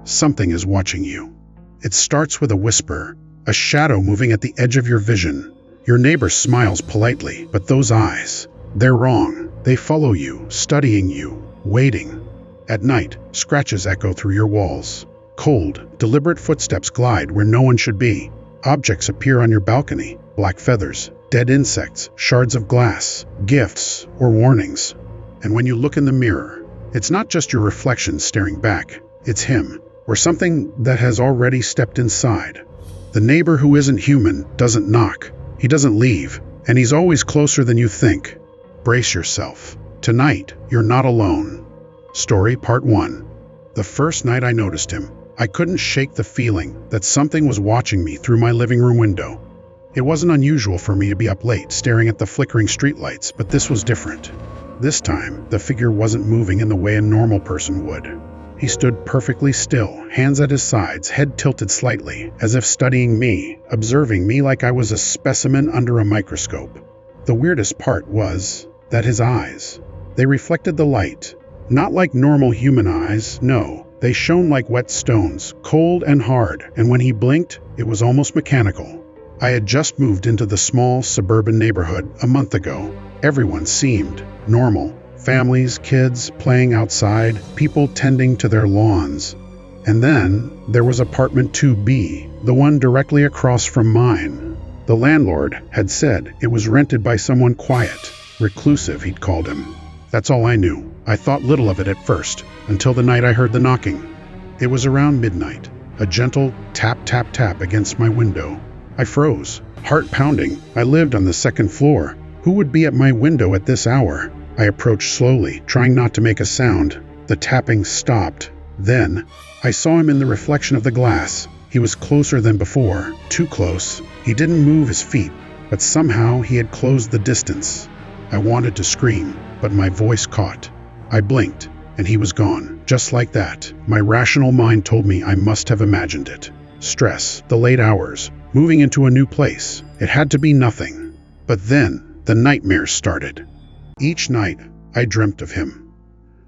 something is watching you. It starts with a whisper, a shadow moving at the edge of your vision. Your neighbor smiles politely, but those eyes, they're wrong. They follow you, studying you, waiting. At night, scratches echo through your walls. Cold, deliberate footsteps glide where no one should be. Objects appear on your balcony, black feathers, dead insects, shards of glass, gifts, or warnings. And when you look in the mirror, it's not just your reflection staring back, it's him, or something that has already stepped inside. The neighbor who isn't human doesn't knock, he doesn't leave, and he's always closer than you think. Brace yourself. Tonight, you're not alone. Story Part 1. The first night I noticed him, I couldn't shake the feeling that something was watching me through my living room window. It wasn't unusual for me to be up late staring at the flickering streetlights, but this was different. This time, the figure wasn't moving in the way a normal person would. He stood perfectly still, hands at his sides, head tilted slightly, as if studying me, observing me like I was a specimen under a microscope. The weirdest part was that his eyes, they reflected the light. Not like normal human eyes, no. They shone like wet stones, cold and hard, and when he blinked, it was almost mechanical. I had just moved into the small suburban neighborhood a month ago. Everyone seemed normal. Families, kids playing outside, people tending to their lawns. And then there was apartment 2B, the one directly across from mine. The landlord had said it was rented by someone quiet, reclusive he'd called him. That's all I knew. I thought little of it at first, until the night I heard the knocking. It was around midnight, a gentle tap tap tap against my window. I froze, heart pounding. I lived on the second floor. Who would be at my window at this hour? I approached slowly, trying not to make a sound. The tapping stopped. Then, I saw him in the reflection of the glass. He was closer than before, too close. He didn't move his feet, but somehow he had closed the distance. I wanted to scream, but my voice caught. I blinked, and he was gone, just like that. My rational mind told me I must have imagined it. Stress, the late hours, moving into a new place. It had to be nothing. But then, the nightmares started. Each night, I dreamt of him.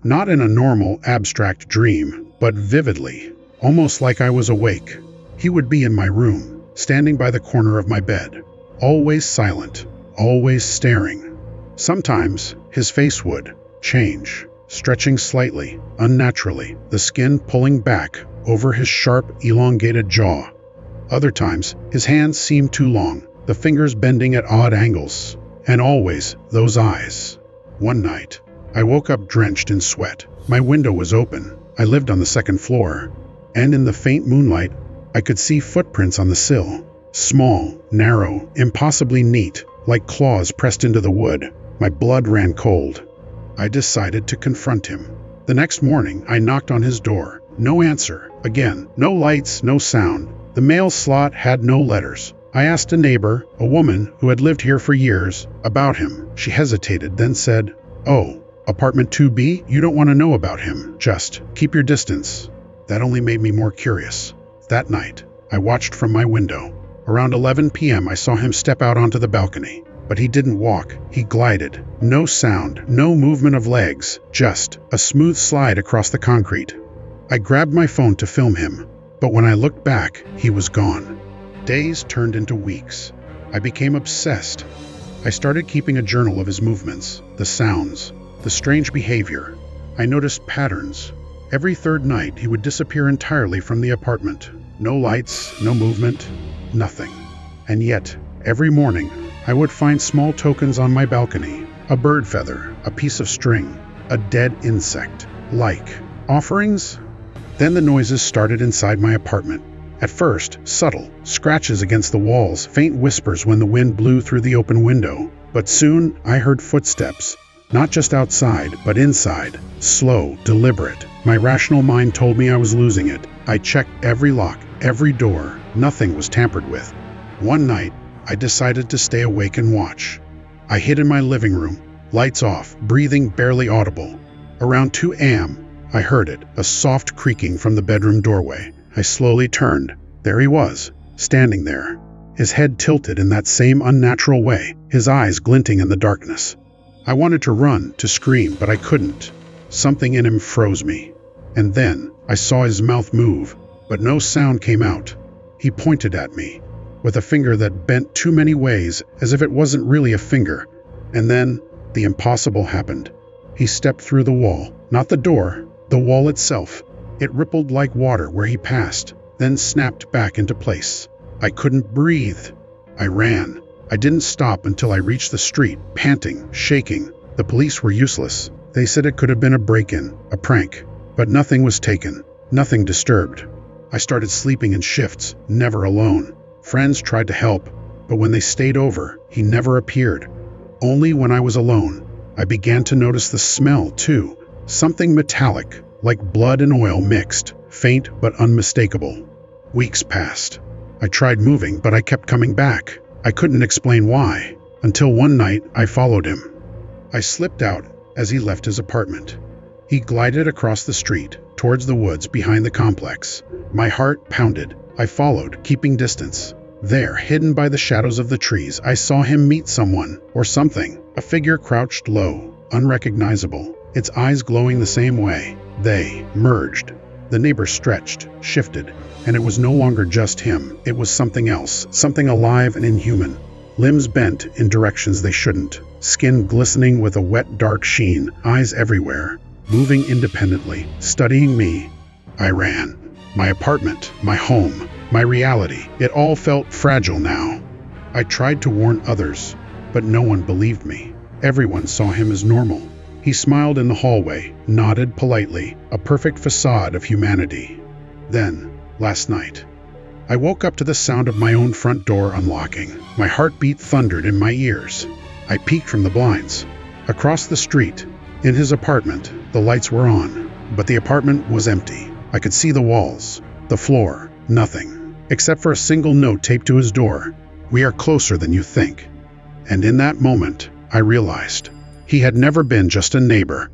Not in a normal, abstract dream, but vividly, almost like I was awake. He would be in my room, standing by the corner of my bed, always silent, always staring. Sometimes, his face would change, stretching slightly, unnaturally, the skin pulling back over his sharp, elongated jaw. Other times, his hands seemed too long, the fingers bending at odd angles. And always, those eyes. One night, I woke up drenched in sweat. My window was open. I lived on the second floor. And in the faint moonlight, I could see footprints on the sill. Small, narrow, impossibly neat, like claws pressed into the wood. My blood ran cold. I decided to confront him. The next morning, I knocked on his door. No answer. Again, no lights, no sound. The mail slot had no letters. I asked a neighbor, a woman who had lived here for years, about him. She hesitated, then said, "Oh, apartment 2B? You don't want to know about him. Just keep your distance." That only made me more curious. That night, I watched from my window. Around 11 p.m., I saw him step out onto the balcony. But he didn't walk, he glided. No sound, no movement of legs, just a smooth slide across the concrete. I grabbed my phone to film him, but when I looked back, he was gone. Days turned into weeks. I became obsessed. I started keeping a journal of his movements, the sounds, the strange behavior. I noticed patterns. Every third night, he would disappear entirely from the apartment. No lights, no movement, nothing. And yet, every morning, I would find small tokens on my balcony, a bird feather, a piece of string, a dead insect, like offerings. Then the noises started inside my apartment. At first, subtle, scratches against the walls, faint whispers when the wind blew through the open window. But soon, I heard footsteps, not just outside, but inside, slow, deliberate. My rational mind told me I was losing it. I checked every lock, every door. Nothing was tampered with. One night, I decided to stay awake and watch. I hid in my living room, lights off, breathing barely audible. Around 2 a.m., I heard it, a soft creaking from the bedroom doorway. I slowly turned. There he was, standing there, his head tilted in that same unnatural way, his eyes glinting in the darkness. I wanted to run, to scream, but I couldn't. Something in him froze me. and then I saw his mouth move, but no sound came out. He pointed at me, with a finger that bent too many ways as if it wasn't really a finger. And then, the impossible happened. He stepped through the wall, not the door, the wall itself. It rippled like water where he passed, then snapped back into place. I couldn't breathe. I ran. I didn't stop until I reached the street, panting, shaking. The police were useless. They said it could have been a break-in, a prank. But nothing was taken, nothing disturbed. I started sleeping in shifts, never alone. Friends tried to help, but when they stayed over, he never appeared. Only when I was alone, I began to notice the smell too. Something metallic, like blood and oil mixed, faint but unmistakable. Weeks passed. I tried moving, but I kept coming back. I couldn't explain why, until one night I followed him. I slipped out as he left his apartment. He glided across the street, towards the woods behind the complex. My heart pounded. I followed, keeping distance. There, hidden by the shadows of the trees, I saw him meet someone, or something. A figure crouched low, unrecognizable, its eyes glowing the same way. They merged. The neighbor stretched, shifted, and it was no longer just him. It was something else, something alive and inhuman. Limbs bent in directions they shouldn't, skin glistening with a wet, dark sheen, eyes everywhere, moving independently, studying me. I ran. My apartment, my home, my reality, it all felt fragile now. I tried to warn others, but no one believed me. Everyone saw him as normal. He smiled in the hallway, nodded politely, a perfect facade of humanity. Then, last night, I woke up to the sound of my own front door unlocking. My heartbeat thundered in my ears. I peeked from the blinds. Across the street, in his apartment, the lights were on, but the apartment was empty. I could see the walls, the floor, nothing, except for a single note taped to his door. "We are closer than you think." And in that moment, I realized he had never been just a neighbor.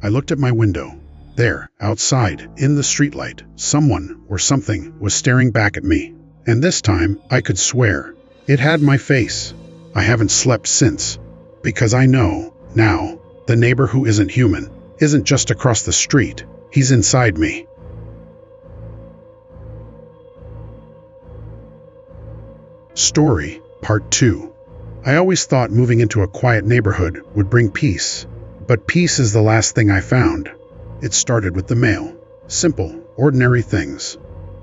I looked at my window. There, outside, in the streetlight, someone or something was staring back at me. And this time, I could swear, it had my face. I haven't slept since, because I know, now, the neighbor who isn't human, isn't just across the street, he's inside me. Story, Part 2. I always thought moving into a quiet neighborhood would bring peace, but peace is the last thing I found. It started with the mail. Simple, ordinary things.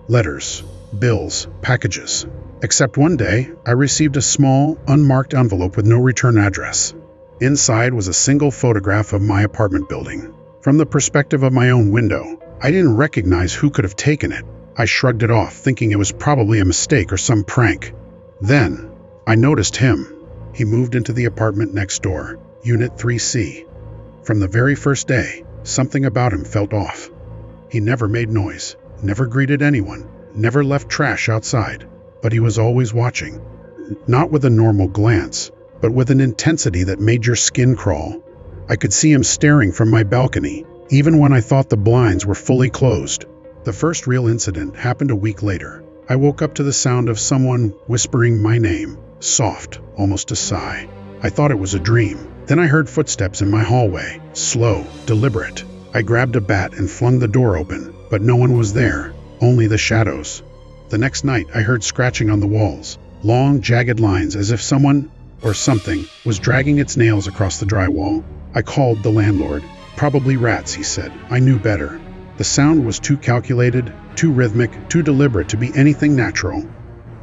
Letters, bills, packages. Except one day, I received a small, unmarked envelope with no return address. Inside was a single photograph of my apartment building. From the perspective of my own window, I didn't recognize who could have taken it. I shrugged it off, thinking it was probably a mistake or some prank. Then, I noticed him. He moved into the apartment next door, Unit 3C. From the very first day, something about him felt off. He never made noise, never greeted anyone, never left trash outside, but he was always watching. Not with a normal glance, but with an intensity that made your skin crawl. I could see him staring from my balcony, even when I thought the blinds were fully closed. The first real incident happened a week later. I woke up to the sound of someone whispering my name, soft, almost a sigh. I thought it was a dream. Then I heard footsteps in my hallway, slow, deliberate. I grabbed a bat and flung the door open, but no one was there, only the shadows. The next night, I heard scratching on the walls, long, jagged lines as if someone or something was dragging its nails across the drywall. I called the landlord. "Probably rats," he said. I knew better. The sound was too calculated, too rhythmic, too deliberate to be anything natural.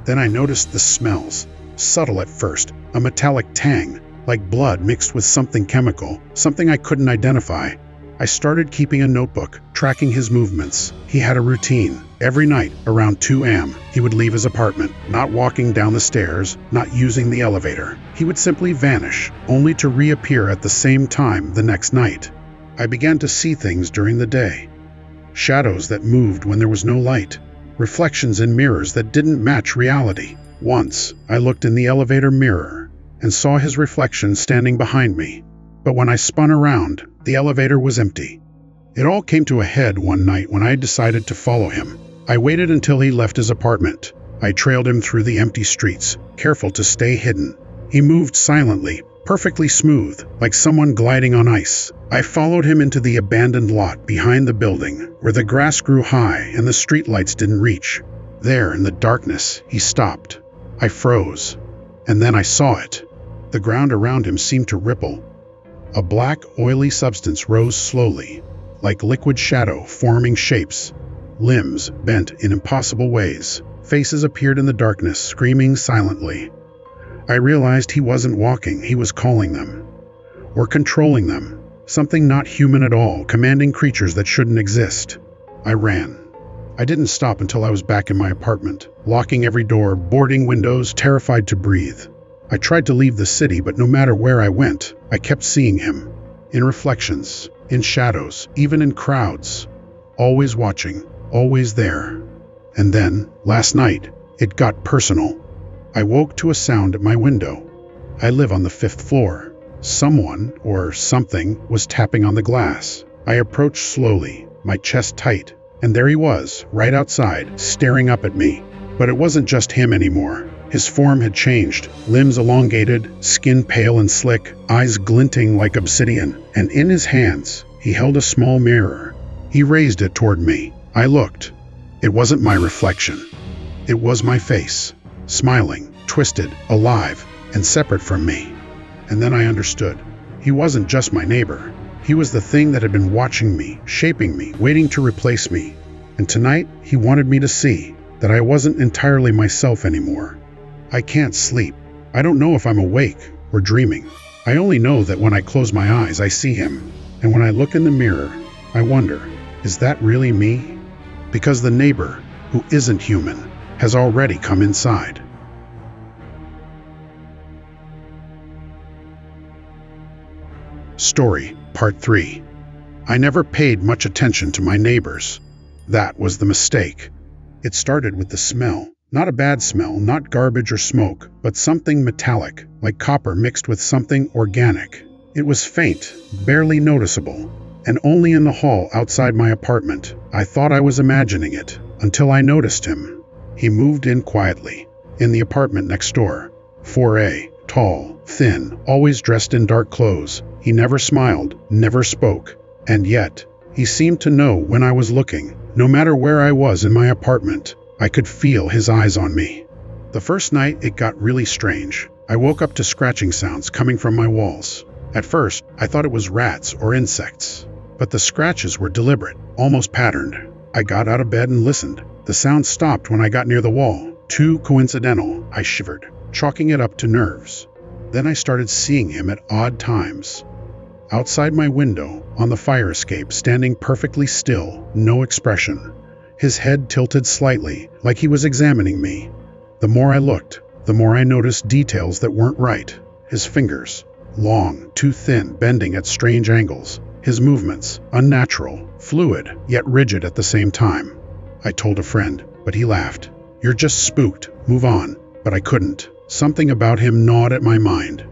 Then I noticed the smells. Subtle at first, a metallic tang, like blood mixed with something chemical, something I couldn't identify. I started keeping a notebook, tracking his movements. He had a routine. Every night, around 2 a.m., he would leave his apartment, not walking down the stairs, not using the elevator. He would simply vanish, only to reappear at the same time the next night. I began to see things during the day. Shadows that moved when there was no light. Reflections in mirrors that didn't match reality. Once, I looked in the elevator mirror and saw his reflection standing behind me. But when I spun around, the elevator was empty. It all came to a head one night when I decided to follow him. I waited until he left his apartment. I trailed him through the empty streets, careful to stay hidden. He moved silently, perfectly smooth, like someone gliding on ice. I followed him into the abandoned lot behind the building, where the grass grew high and the streetlights didn't reach. There, in the darkness, he stopped. I froze. And then I saw it. The ground around him seemed to ripple. A black, oily substance rose slowly, like liquid shadow forming shapes. Limbs bent in impossible ways. Faces appeared in the darkness, screaming silently. I realized he wasn't walking, he was calling them. Or controlling them. Something not human at all, commanding creatures that shouldn't exist. I ran. I didn't stop until I was back in my apartment, locking every door, boarding windows, terrified to breathe. I tried to leave the city, but no matter where I went, I kept seeing him. In reflections, in shadows, even in crowds. Always watching, always there. And then, last night, it got personal. I woke to a sound at my window. I live on the 5th floor. Someone, or something, was tapping on the glass. I approached slowly, my chest tight, and there he was, right outside, staring up at me. But it wasn't just him anymore. His form had changed, limbs elongated, skin pale and slick, eyes glinting like obsidian, and in his hands, he held a small mirror. He raised it toward me. I looked. It wasn't my reflection. It was my face, smiling, twisted, alive, and separate from me. And then I understood. He wasn't just my neighbor. He was the thing that had been watching me, shaping me, waiting to replace me. And tonight, he wanted me to see that I wasn't entirely myself anymore. I can't sleep. I don't know if I'm awake or dreaming. I only know that when I close my eyes, I see him. And when I look in the mirror, I wonder, is that really me? Because the neighbor, who isn't human, has already come inside. Story, Part 3. I never paid much attention to my neighbors. That was the mistake. It started with the smell. Not a bad smell, not garbage or smoke, but something metallic, like copper mixed with something organic. It was faint, barely noticeable, and only in the hall outside my apartment. I thought I was imagining it, until I noticed him. He moved in quietly, in the apartment next door. 4A, tall, thin, always dressed in dark clothes. He never smiled, never spoke, and yet, he seemed to know when I was looking. No matter where I was in my apartment, I could feel his eyes on me. The first night, it got really strange. I woke up to scratching sounds coming from my walls. At first, I thought it was rats or insects, but the scratches were deliberate, almost patterned. I got out of bed and listened. The sound stopped when I got near the wall. Too coincidental, I shivered, chalking it up to nerves. Then I started seeing him at odd times. Outside my window, on the fire escape, standing perfectly still, no expression. His head tilted slightly, like he was examining me. The more I looked, the more I noticed details that weren't right. His fingers, long, too thin, bending at strange angles. His movements, unnatural, fluid, yet rigid at the same time. I told a friend, but he laughed. "You're just spooked, move on." But I couldn't. Something about him gnawed at my mind.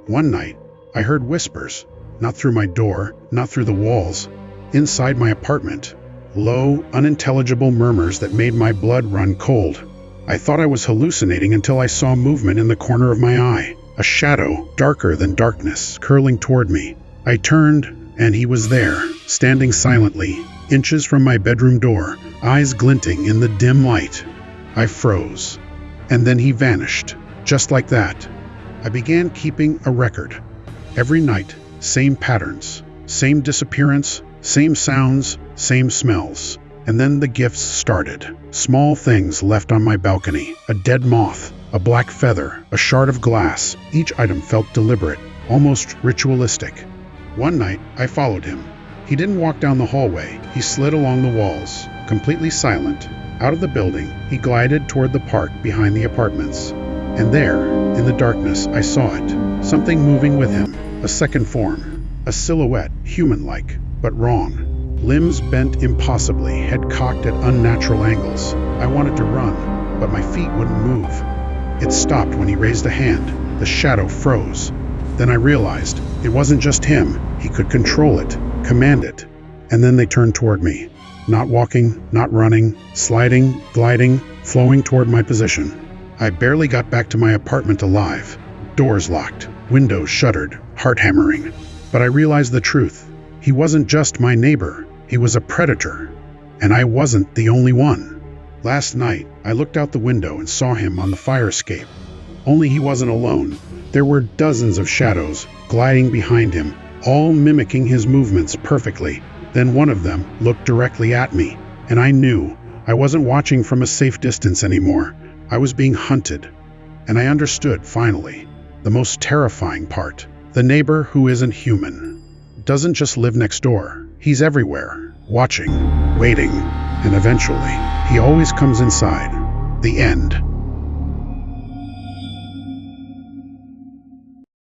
One night, I heard whispers, not through my door, not through the walls, inside my apartment. Low, unintelligible murmurs that made my blood run cold. I thought I was hallucinating until I saw movement in the corner of my eye. A shadow, darker than darkness, curling toward me. I turned, and he was there, standing silently, inches from my bedroom door, eyes glinting in the dim light. I froze. And then he vanished, just like that. I began keeping a record. Every night, same patterns, same disappearance, same sounds, same smells. And then the gifts started. Small things left on my balcony. A dead moth, a black feather, a shard of glass. Each item felt deliberate, almost ritualistic. One night, I followed him. He didn't walk down the hallway. He slid along the walls, completely silent. Out of the building, he glided toward the park behind the apartments. And there, in the darkness, I saw it. Something moving with him. A second form. A silhouette, human-like, but wrong. Limbs bent impossibly, head cocked at unnatural angles. I wanted to run, but my feet wouldn't move. It stopped when he raised a hand. The shadow froze. Then I realized it wasn't just him. He could control it, command it. And then they turned toward me. Not walking, not running, sliding, gliding, flowing toward my position. I barely got back to my apartment alive. Doors locked, Windows shuddered, heart hammering. But I realized the truth. He wasn't just my neighbor, he was a predator. And I wasn't the only one. Last night, I looked out the window and saw him on the fire escape. Only he wasn't alone. There were dozens of shadows gliding behind him, all mimicking his movements perfectly. Then one of them looked directly at me, and I knew I wasn't watching from a safe distance anymore. I was being hunted. And I understood, finally, the most terrifying part. The neighbor who isn't human doesn't just live next door. He's everywhere, watching, waiting, and eventually, he always comes inside. The end.